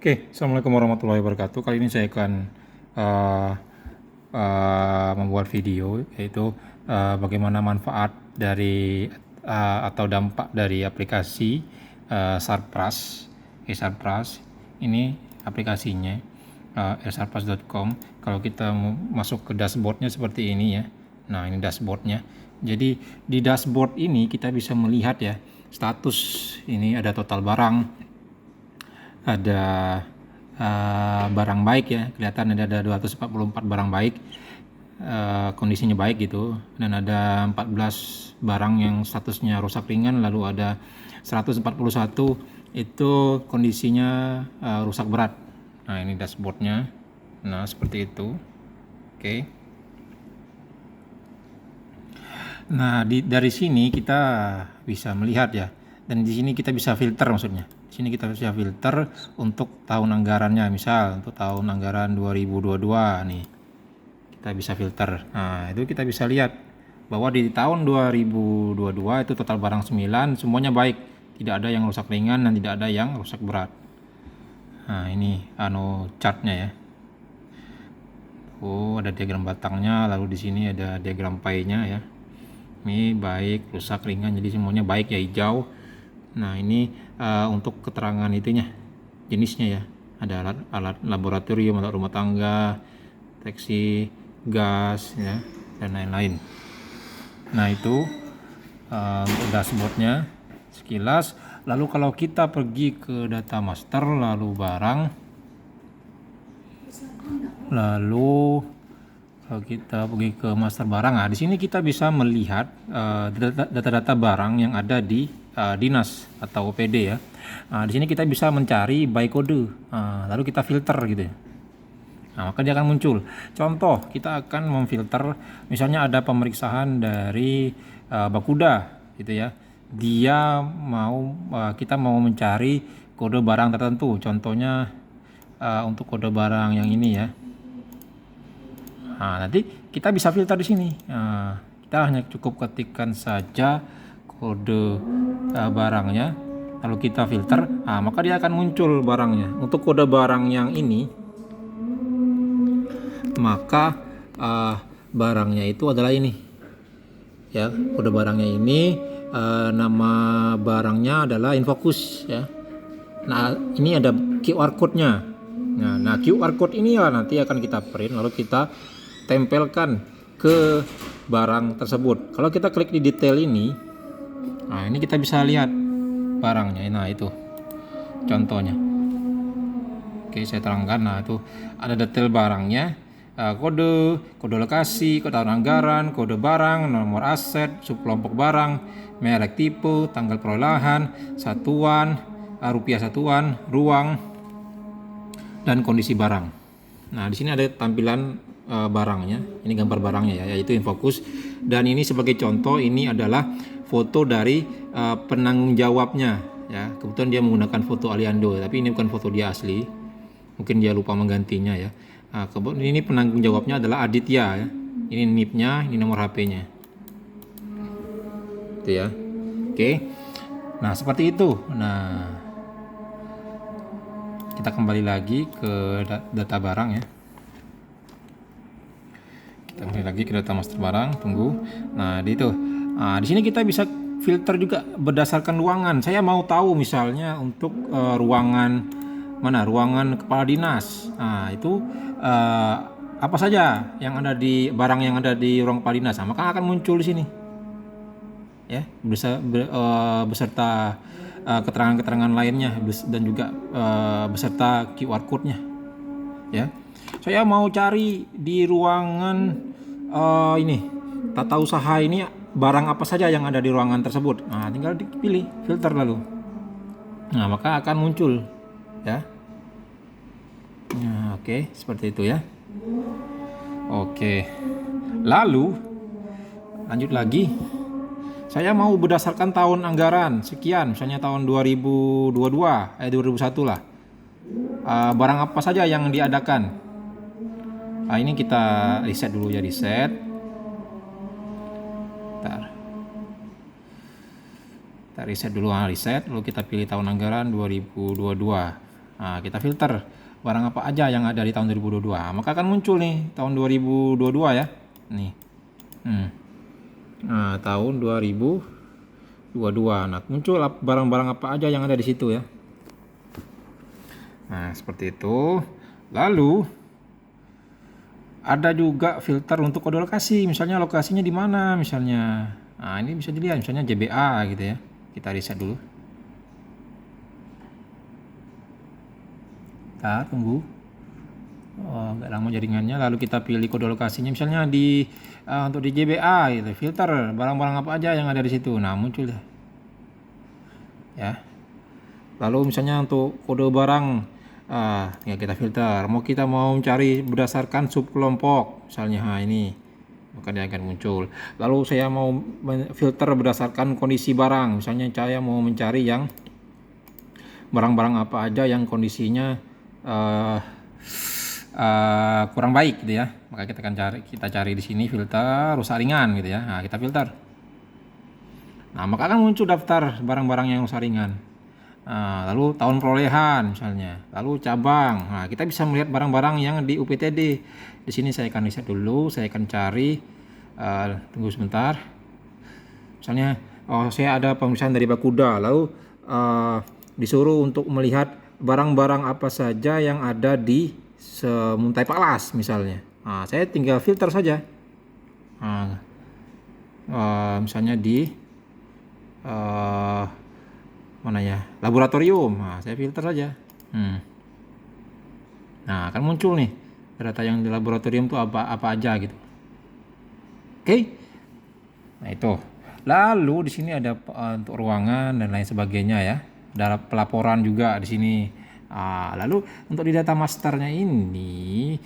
Oke, Assalamualaikum warahmatullahi wabarakatuh. Kali ini saya akan uh, membuat video, yaitu bagaimana manfaat dari atau dampak dari aplikasi Sarpras. Sarpras ini aplikasinya sarpras.com. Kalau kita masuk ke dashboardnya seperti ini ya. Nah, ini dashboardnya. Jadi di dashboard ini kita bisa melihat ya status. Ini ada total barang, ada barang baik ya, kelihatan ada 244 barang baik, kondisinya baik gitu, dan ada 14 barang yang statusnya rusak ringan, lalu ada 141 itu kondisinya rusak berat. Nah, ini dashboardnya. Nah, seperti itu. Oke. Nah, dari sini kita bisa melihat ya, dan di sini kita bisa filter, maksudnya di sini kita bisa filter untuk tahun anggarannya. Misal untuk tahun anggaran 2022 nih, kita bisa filter. Nah, itu kita bisa lihat bahwa di tahun 2022 itu total barang 9, semuanya baik, tidak ada yang rusak ringan dan tidak ada yang rusak berat. Nah, ini chartnya ya. Oh, ada diagram batangnya, lalu di sini ada diagram pie-nya ya. Ini baik, rusak ringan, jadi semuanya baik ya, hijau. Nah, ini untuk keterangan itunya, jenisnya ya. Ada alat laboratorium, alat rumah tangga, deteksi gas ya, dan lain-lain. Nah, itu untuk dashboardnya sekilas. Lalu kalau kita pergi ke data master, lalu barang, lalu kalau kita pergi ke master barang, nah di sini kita bisa melihat data-data barang yang ada di dinas atau OPD ya. Nah, di sini kita bisa mencari by kode, lalu kita filter gitu. Nah, maka dia akan muncul. Contoh, kita akan memfilter, misalnya ada pemeriksaan dari Bakuda gitu ya. Dia mau kita mau mencari kode barang tertentu. Contohnya untuk kode barang yang ini ya. Nah, nanti kita bisa filter di sini. Nah, kita hanya cukup ketikkan saja kode barangnya, lalu kita filter. Nah, maka dia akan muncul barangnya. Untuk kode barang yang ini, maka barangnya itu adalah ini. Ya, kode barangnya ini, nama barangnya adalah Infocus ya. Nah, ini ada QR code-nya. Nah, QR code ini ya nanti akan kita print, lalu kita tempelkan ke barang tersebut. Kalau kita klik di detail ini, nah ini kita bisa lihat barangnya. Nah, itu contohnya. Oke, saya terangkan. Nah, itu ada detail barangnya, kode lokasi, kode tahun anggaran, kode barang, nomor aset, subkelompok barang, merek, tipe, tanggal perolehan, satuan, rupiah satuan, ruang, dan kondisi barang. Nah, di sini ada tampilan barangnya, ini gambar barangnya ya, yaitu Infocus. Dan ini sebagai contoh, ini adalah foto dari penanggung jawabnya ya. Kebetulan dia menggunakan foto Aliando, tapi ini bukan foto dia asli, mungkin dia lupa menggantinya ya. Nah, ini penanggung jawabnya adalah Aditya ya. Ini NIP-nya, ini nomor HP-nya itu ya. Oke, nah seperti itu. Nah, kita kembali lagi ke data barang ya. Kita kembali lagi ke data master barang, tunggu. Nah, di itu. Nah, di sini kita bisa filter juga berdasarkan ruangan. Saya mau tahu misalnya untuk ruangan mana? Ruangan kepala dinas. Nah, itu apa saja yang ada di barang yang ada di ruang kepala dinas. Nah, maka akan muncul di sini. Ya, beserta keterangan-keterangan lainnya dan juga beserta QR code-nya. Ya. Saya mau cari di ruangan ini tata usaha ini barang apa saja yang ada di ruangan tersebut. Nah, tinggal dipilih filter lalu. Nah, maka akan muncul ya. Nah, oke, seperti itu ya. Oke. Lalu lanjut lagi. Saya mau berdasarkan tahun anggaran sekian, misalnya tahun 2022, 2001 lah. Barang apa saja yang diadakan. Nah, ini kita reset dulu ya, reset. Kita reset dulu, reset. Lalu kita pilih tahun anggaran 2022. Nah, kita filter barang apa aja yang ada di tahun 2022. Maka akan muncul nih tahun 2022 ya. Nih. Nah, tahun 2022. Nah, muncul barang-barang apa aja yang ada di situ ya. Nah, seperti itu. Lalu ada juga filter untuk kode lokasi, misalnya lokasinya di mana misalnya. Nah, ini bisa dilihat misalnya JBA gitu ya. Kita riset dulu. Kita tunggu. Oh, agak lama jaringannya. Lalu kita pilih kode lokasinya misalnya di untuk di JBA gitu. Filter barang-barang apa aja yang ada di situ. Nah, muncul deh. Ya. Lalu misalnya untuk kode barang ya kita filter. Kita mau mencari berdasarkan subkelompok, misalnya ini, maka dia akan muncul. Lalu saya mau filter berdasarkan kondisi barang, misalnya saya mau mencari yang barang-barang apa aja yang kondisinya kurang baik gitu ya. Maka kita cari di sini filter rusak ringan gitu ya. Nah, kita filter. Nah, maka akan muncul daftar barang-barang yang rusak ringan. Nah, lalu tahun perolehan misalnya, lalu cabang. Nah, kita bisa melihat barang-barang yang di UPTD. Di sini saya akan riset dulu, saya akan cari. Tunggu sebentar. Misalnya, saya ada pemeriksaan dari Bakuda, lalu disuruh untuk melihat barang-barang apa saja yang ada di Muntai Paklas misalnya. Nah, saya tinggal filter saja. Nah, misalnya di mana ya, laboratorium. Nah, saya filter saja. Nah, akan muncul nih data yang di laboratorium itu apa aja gitu. Oke. Nah, itu. Lalu di sini ada untuk ruangan dan lain sebagainya ya. Ada pelaporan juga di sini. Lalu untuk di data masternya ini,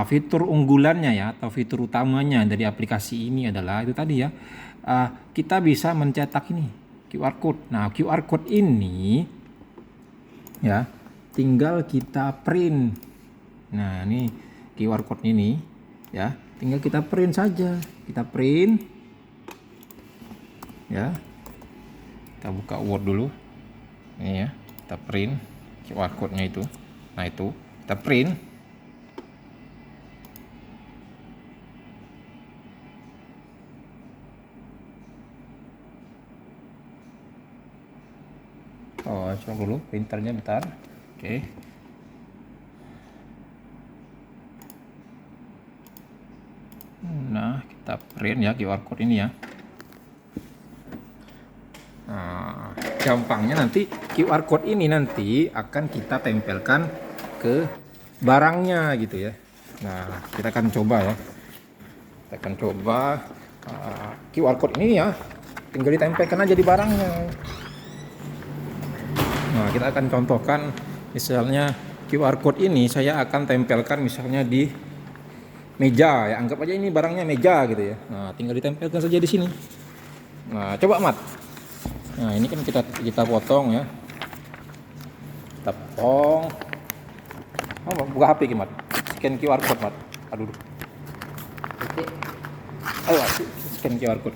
fitur unggulannya ya atau fitur utamanya dari aplikasi ini adalah itu tadi ya. Kita bisa mencetak ini QR code. Nah, QR code ini ya tinggal kita print. Nah, ini QR code ini ya, tinggal kita print saja. Kita print ya. Kita buka Word dulu. Ini ya, kita print QR code-nya itu. Nah, itu kita print. Coba dulu printernya bentar. Oke. Nah, kita print ya QR code ini ya. Nah, gampangnya nanti QR code ini nanti akan kita tempelkan ke barangnya gitu ya. Nah, kita akan coba ya. Kita akan coba QR code ini ya, tinggal ditempelkan aja di barangnya. Nah, kita akan contohkan misalnya QR code ini saya akan tempelkan misalnya di meja ya, anggap aja ini barangnya meja gitu ya. Nah, tinggal ditempelkan saja di sini. Nah, coba Mat. Nah, ini kan kita potong ya. Kita potong. Buka HP Mat. Scan QR code Mat. Aduh. Oke. Ayo scan QR code.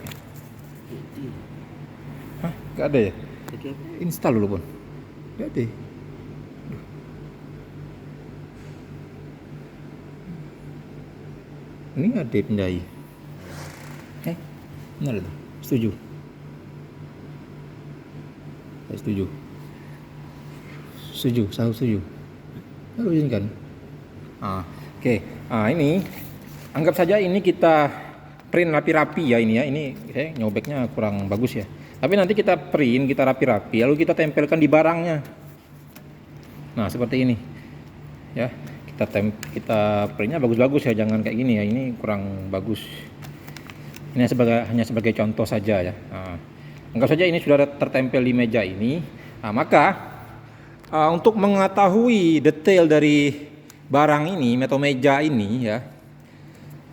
Hah? Gak ada ya? Install dulu Pun. Gak ada. Ini ada Pindai. Benar itu. Setuju. Saya setuju. Saya setuju. Lalu izinkan. Oke. Ini anggap saja ini kita print rapi-rapi ya ini ya. Ini saya nyobeknya kurang bagus ya. Tapi nanti kita print, kita rapi-rapi, lalu kita tempelkan di barangnya. Nah, seperti ini. Ya, kita printnya bagus-bagus ya, jangan kayak gini ya. Ini kurang bagus. Ini hanya sebagai contoh saja ya. Nah, anggap saja ini sudah tertempel di meja ini. Nah, maka untuk mengetahui detail dari barang ini atau meja ini ya,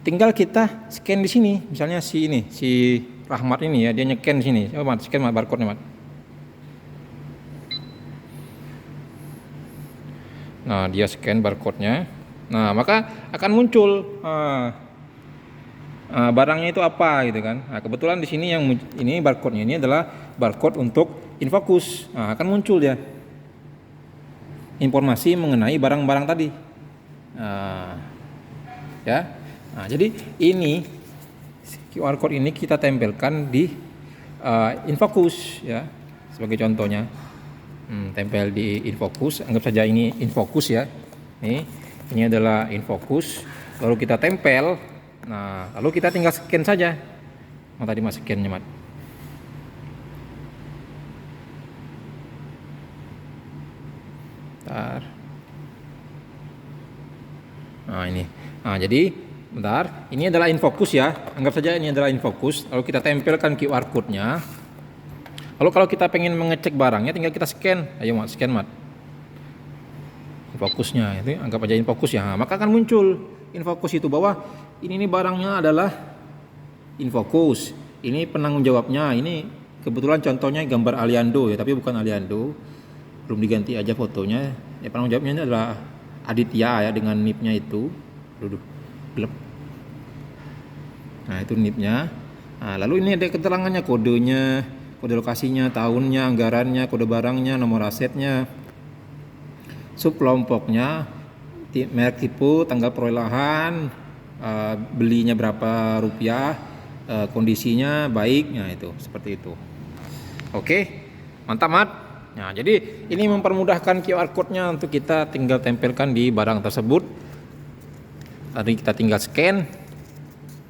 tinggal kita scan di sini. Misalnya si Rahmat ini ya, dia nge-scan sini. Coba Mat, scan barcode-nya Mat. Nah, dia scan barcode-nya. Nah, maka akan muncul barangnya itu apa gitu kan. Nah, kebetulan di sini yang ini barcode-nya ini adalah barcode untuk Infocus. Nah, akan muncul ya. informasi mengenai barang-barang tadi. Ya. Nah, jadi ini QR code ini kita tempelkan di InFocus ya. Sebagai contohnya. Tempel di InFocus, anggap saja ini InFocus ya. Ini adalah InFocus. Lalu kita tempel. Nah, lalu kita tinggal scan saja. Tadi mas scan-nya, Mat. Bentar. Nah, ini. Nah, jadi bentar, ini adalah InFocus ya. Anggap saja ini adalah InFocus. Lalu kita tempelkan QR code-nya. Lalu kalau kita pengen mengecek barangnya, tinggal kita scan. Ayo Mat, scan Mat. InFocusnya itu anggap aja InFocus ya. Nah, maka akan muncul InFocus itu bahwa ini barangnya adalah InFocus. Ini penanggung jawabnya. Ini kebetulan contohnya gambar Aliando ya, tapi bukan Aliando. Belum diganti aja fotonya. Ya, penanggung jawabnya ini adalah Aditya ya, dengan NIP-nya itu. Gelap. Nah, itu NIP-nya. Nah, lalu ini ada keterangannya, kodenya, kode lokasinya, tahunnya, anggarannya, kode barangnya, nomor asetnya, subkelompoknya, merek tipe, tanggal perolehan, belinya berapa rupiah, kondisinya baik, nah itu seperti itu. Oke, mantap Mat. Nah, jadi ini mempermudahkan QR code-nya untuk kita tinggal tempelkan di barang tersebut. Tadi kita tinggal scan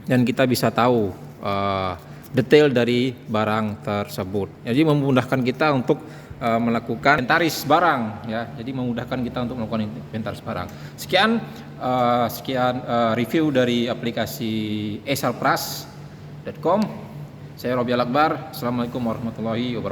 dan kita bisa tahu detail dari barang tersebut. Jadi memudahkan kita untuk melakukan inventaris barang ya. Jadi memudahkan kita untuk melakukan inventaris barang. Sekian review dari aplikasi esalpras.com. Saya Robi Al Akbar. Assalamualaikum warahmatullahi wabarakatuh.